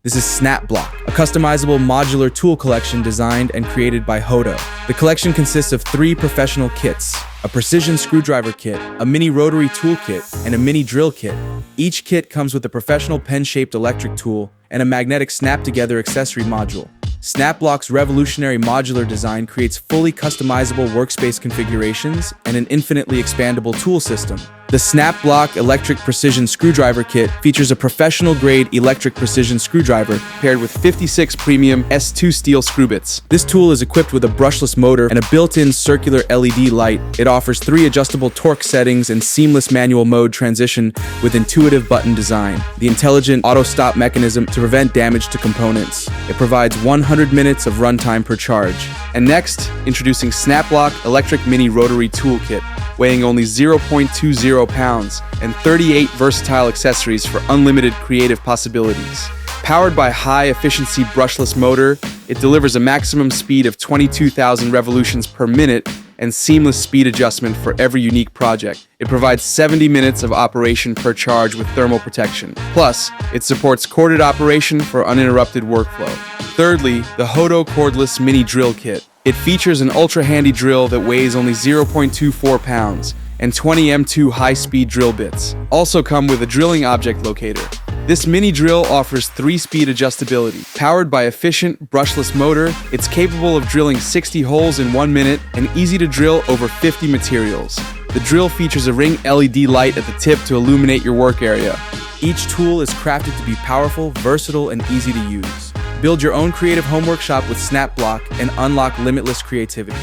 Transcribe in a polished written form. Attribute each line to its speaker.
Speaker 1: This is SNAPBLOQ, a customizable modular tool collection designed and created by HOTO. The collection consists of 3 professional kits: a precision screwdriver kit, a mini rotary tool kit, and a mini drill kit. Each kit comes with a professional pen-shaped electric tool and a magnetic snap-together accessory module. SNAPBLOQ's revolutionary modular design creates fully customizable workspace configurations and an infinitely expandable tool system. The SNAPBLOQ Electric Precision Screwdriver Kit features a professional-grade electric precision screwdriver paired with 56 premium S2 steel screw bits. This tool is equipped with a brushless motor and a built-in circular LED light. It offers 3 adjustable torque settings and seamless manual mode transition with intuitive button design. The intelligent auto-stop mechanism to prevent damage to components. It provides 100 minutes of runtime per charge. And next, introducing SNAPBLOQ Electric Mini Rotary Tool Kit, weighing only 0.20 pounds and 38 versatile accessories for unlimited creative possibilities. Powered by high-efficiency brushless motor, it delivers a maximum speed of 22,000 revolutions per minute and seamless speed adjustment for every unique project. It provides 70 minutes of operation per charge with thermal protection. Plus, it supports corded operation for uninterrupted workflow. Thirdly, the HOTO Cordless Mini Drill Kit. It features an ultra-handy drill that weighs only 0.24 pounds and 20 M2 high-speed drill bits. Also come with a drilling object locator. This mini drill offers 3-speed adjustability. Powered by efficient, brushless motor, it's capable of drilling 60 holes in 1 minute and easy to drill over 50 materials. The drill features a ring LED light at the tip to illuminate your work area. Each tool is crafted to be powerful, versatile, and easy to use. Build your own creative home workshop with SNAPBLOQ and unlock limitless creativity.